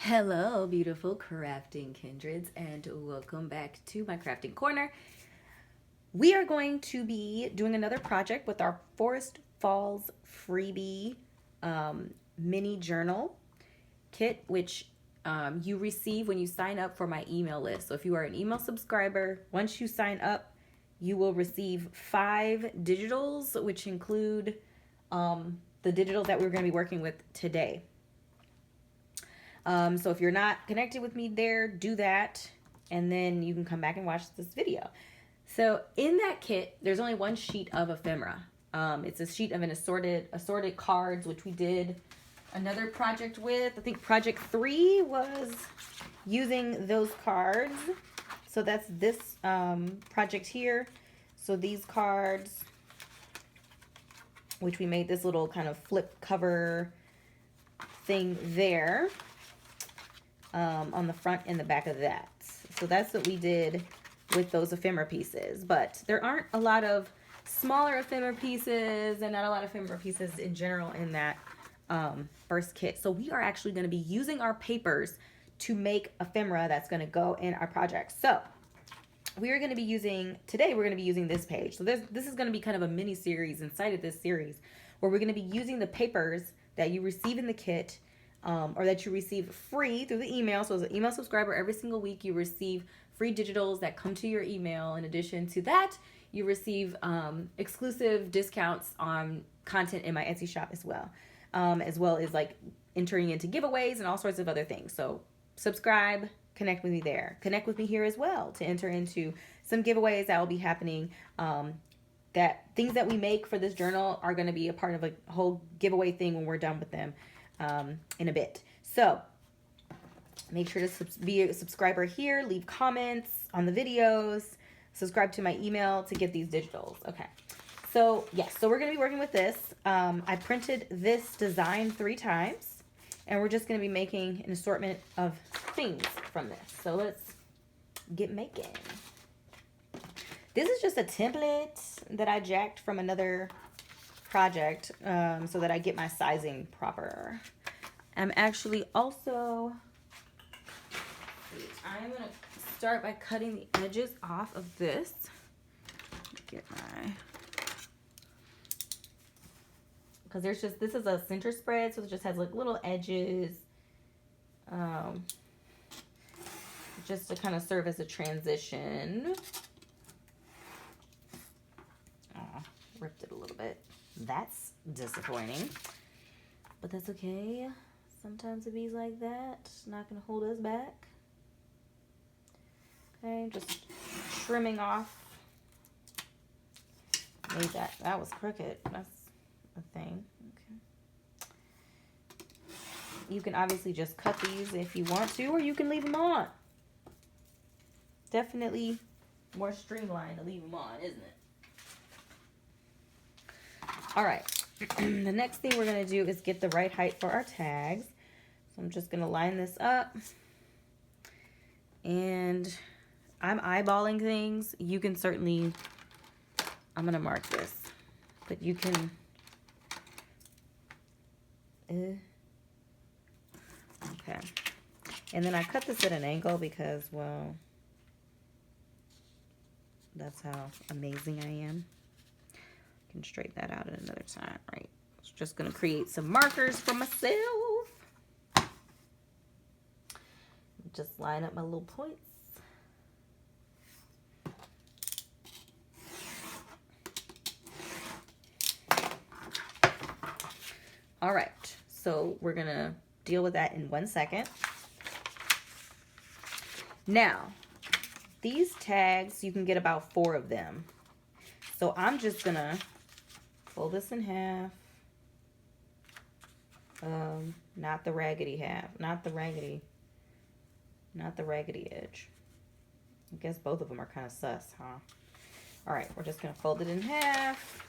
Hello, beautiful crafting kindreds, and welcome back to my crafting corner. We are going to be doing another project with our Forest Falls Freebie mini journal kit, which you receive when you sign up for my email list. So if you are an email subscriber, once you sign up, you will receive 5 digitals, which include the digital that we're going to be working with today. So if you're not connected with me there, do that, and then you can come back and watch this video. So in that kit, there's only one sheet of ephemera. It's a sheet of an assorted cards, which we did another project with. I think project 3 was using those cards. So that's this project here. So these cards, which we made this little kind of flip cover thing there. On the front and the back of that. So that's what we did with those ephemera pieces. But there aren't a lot of smaller ephemera pieces and not a lot of ephemera pieces in general in that first kit. So we are actually going to be using our papers to make ephemera that's going to go in our project. So we are going to be using, today we're going to be using this page. So this is going to be kind of a mini series inside of this series where we're going to be using the papers that you receive in the kit or that you receive free through the email. So as an email subscriber, every single week you receive free digitals that come to your email. In addition to that, you receive exclusive discounts on content in my Etsy shop as well as like entering into giveaways and all sorts of other things. So subscribe, connect with me there. Connect with me here as well to enter into some giveaways that will be happening. That things that we make for this journal are going to be a part of a whole giveaway thing when we're done with them. In a bit. So make sure to be a subscriber here, leave comments on the videos, subscribe to my email to get these digitals. Okay. So yes, so we're going to be working with this. I printed this design 3 times and we're just going to be making an assortment of things from this. So let's get making. This is just a template that I jacked from another project so that I get my sizing proper. I'm actually also, I'm going to start by cutting the edges off of this. Get my, because there's just, this is a center spread, so it just has like little edges just to kind of serve as a transition. Oh, ripped it a little bit. That's disappointing, but that's okay. Sometimes it be like that. It's not going to hold us back. Okay, just trimming off. Made that was crooked. That's a thing. Okay. You can obviously just cut these if you want to, or you can leave them on. Definitely more streamlined to leave them on, isn't it? All right, the next thing we're going to do is get the right height for our tags. So I'm just going to line this up. And I'm eyeballing things. You can certainly, I'm going to mark this, but you can, okay. And then I cut this at an angle because, well, that's how amazing I am. Straighten that out at another time, right? It's just going to create some markers for myself. Just line up my little points. All right, so we're going to deal with that in 1 second. Now, these tags, you can get about 4 of them. So I'm just going to fold this in half. Not the raggedy half. Not the raggedy edge. I guess both of them are kind of sus, huh? All right, we're just going to fold it in half.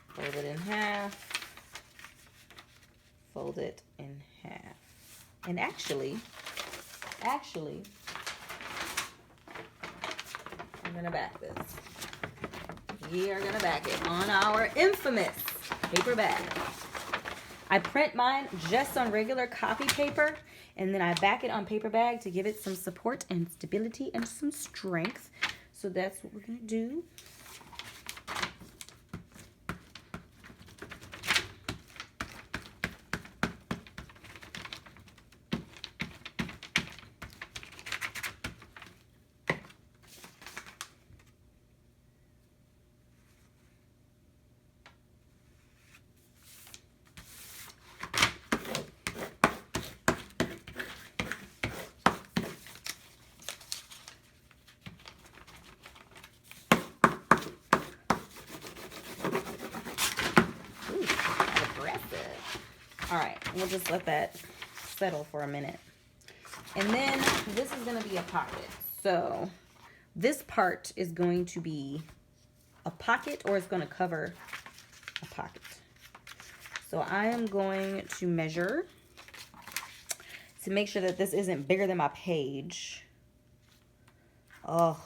Fold it in half. Fold it in half. And actually, I'm going to back this. We are going to back it on our infamous paper bag. I print mine just on regular copy paper, and then I back it on paper bag to give it some support and stability and some strength. So that's what we're gonna do. All right, we'll just let that settle for a minute. And then this is going to be a pocket. So this part is going to be a pocket, or it's going to cover a pocket. So I am going to measure to make sure that this isn't bigger than my page. Oh,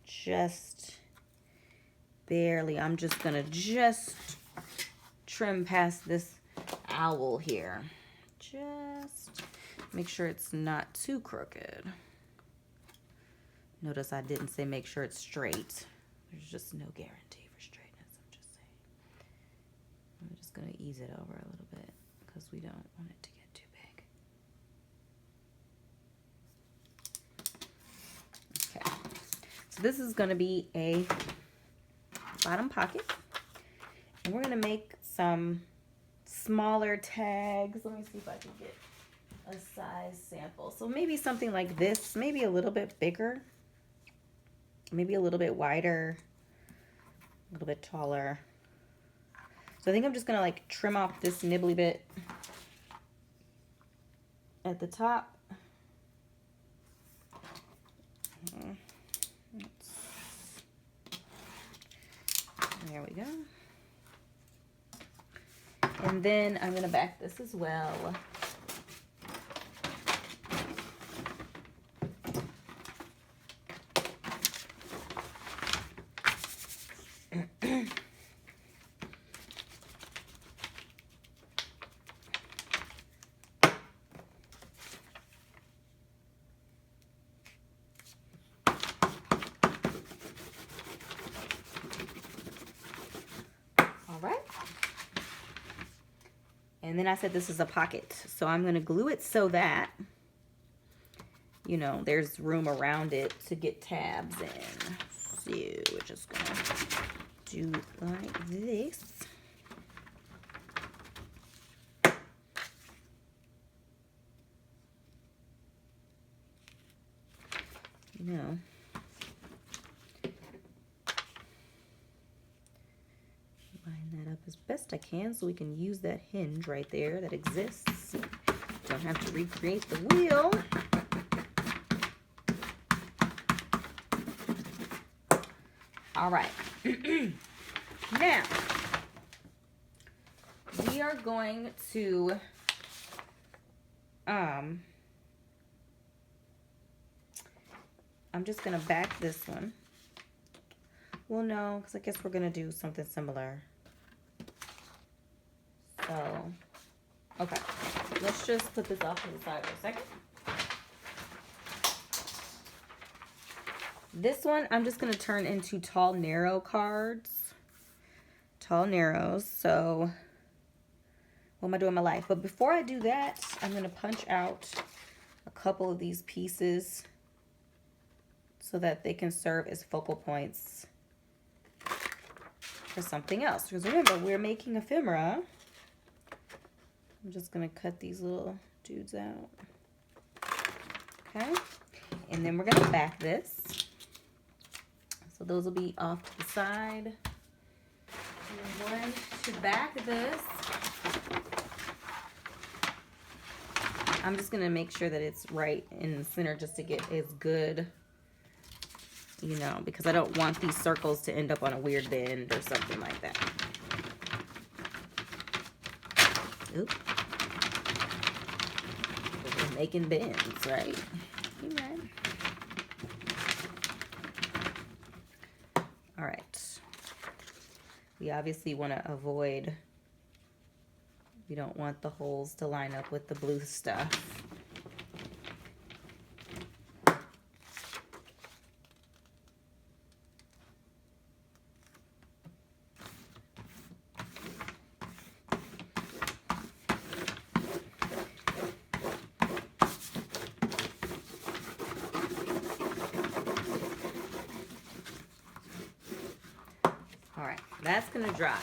just barely. I'm just going to just trim past this owl here. Just make sure it's not too crooked. Notice I didn't say make sure it's straight. There's just no guarantee for straightness. I'm just saying. I'm just going to ease it over a little bit because we don't want it to get too big. Okay. So this is going to be a bottom pocket. And we're going to make some smaller tags. Let me see if I can get a size sample. So maybe something like this, maybe a little bit bigger, maybe a little bit wider, a little bit taller. So I think I'm just gonna like trim off this nibbly bit at the top. There we go. And then I'm going to back this as well. All right. And then I said this is a pocket. So I'm going to glue it so that, you know, there's room around it to get tabs in. So we're just going to do like this. You know. Line that up as best I can so we can use that hinge right there that exists. Don't have to recreate the wheel. All right. Now, we are going to I'm just going to back this one. Well, no, because I guess we're going to do something similar. So, okay. Let's just put this off to the side for a second. This one, I'm just going to turn into tall, narrow cards. Tall, narrows. So, what am I doing in my life? But before I do that, I'm going to punch out a couple of these pieces so that they can serve as focal points for something else. Because remember, we're making ephemera. I'm just going to cut these little dudes out. Okay. And then we're going to back this. So those will be off to the side. We're going to back this. I'm just going to make sure that it's right in the center just to get as good, you know, because I don't want these circles to end up on a weird bend or something like that. Oop. We're making bends, right? Okay. All right. We obviously want to avoid You don't want the holes to line up with the blue stuff. All right, that's gonna dry.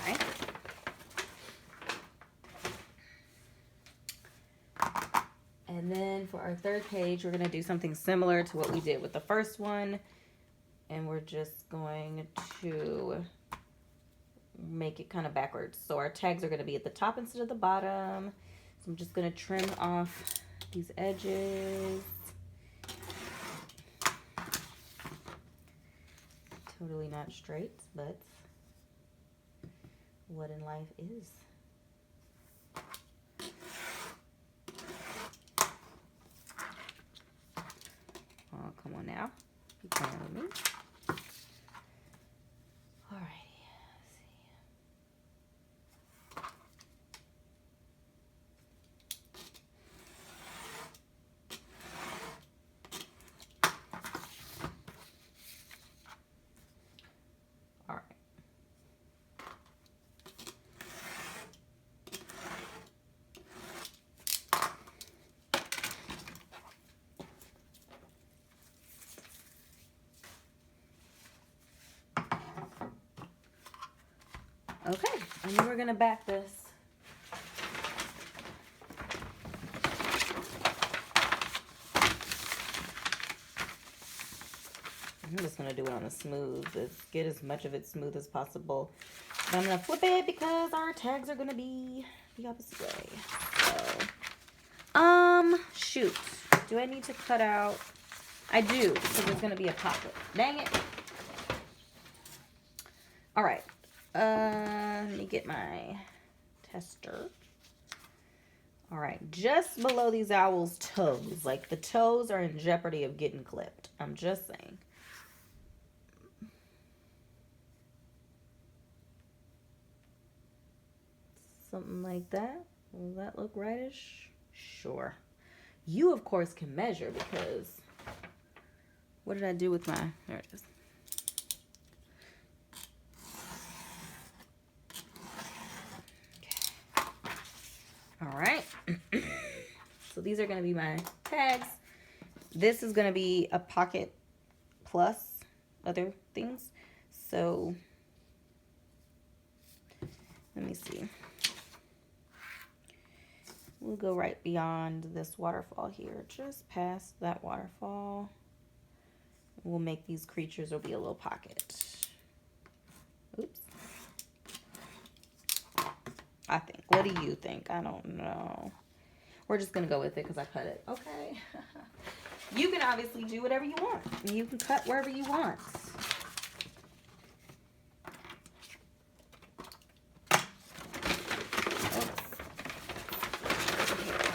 And then for our third page, we're gonna do something similar to what we did with the first one. And we're just going to make it kind of backwards. So our tags are gonna be at the top instead of the bottom. So I'm just gonna trim off these edges. Totally not straight, but what in life is. Oh, come on now. Keep playing with me. Alrighty, let's see. Alright. Okay, and then we're gonna back this. I'm just gonna do it on the smooth. Let's get as much of it smooth as possible. But I'm gonna flip it because our tags are gonna be the opposite way. So, shoot. Do I need to cut out? I do, because there's gonna be a pocket. Dang it. All right. Let me get my tester. All right, just below these owls' toes. Like the toes are in jeopardy of getting clipped. I'm just saying. Something like that. Will that look rightish? Sure. You, of course, can measure because what did I do with my, there it is. All right, so these are going to be my tags. This is going to be a pocket plus other things. So let me see. We'll go right beyond this waterfall here, just past that waterfall. We'll make these creatures, will be a little pocket. Oops. I think. What do you think? I don't know. We're just going to go with it because I cut it. Okay. You can obviously do whatever you want. You can cut wherever you want.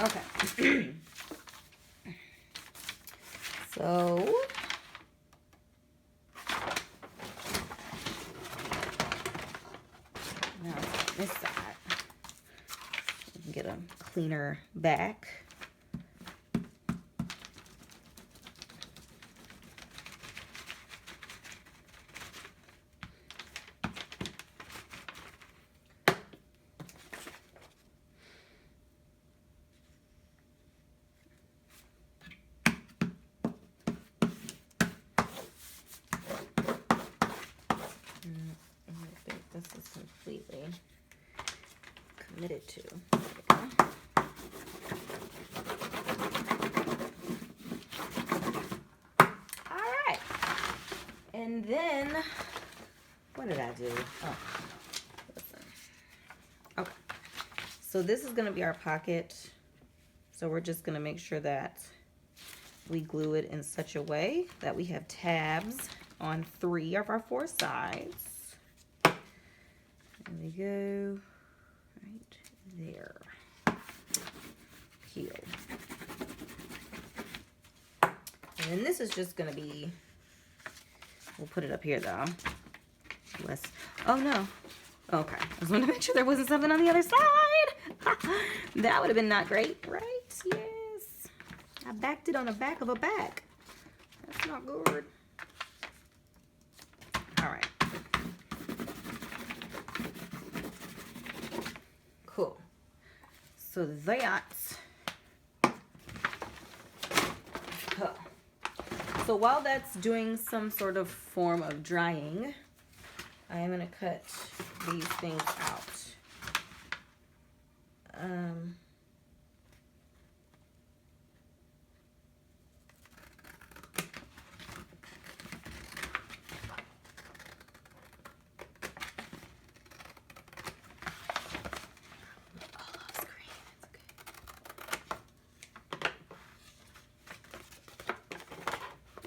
Okay. So now this side. We can get a cleaner back. This is completely committed to. All right. And then, what did I do? Oh, listen. Okay. So this is going to be our pocket. So we're just going to make sure that we glue it in such a way that we have tabs on 3 of our 4 sides. There we go, right there, here. And then this is just gonna be, we'll put it up here though. Oh no, okay. I just wanted to make sure there wasn't something on the other side. That would have been not great, right? Yes. I backed it on the back of a back. That's not good. All right. Cool. So that's cool. So while that's doing some sort of form of drying, I'm gonna cut these things out.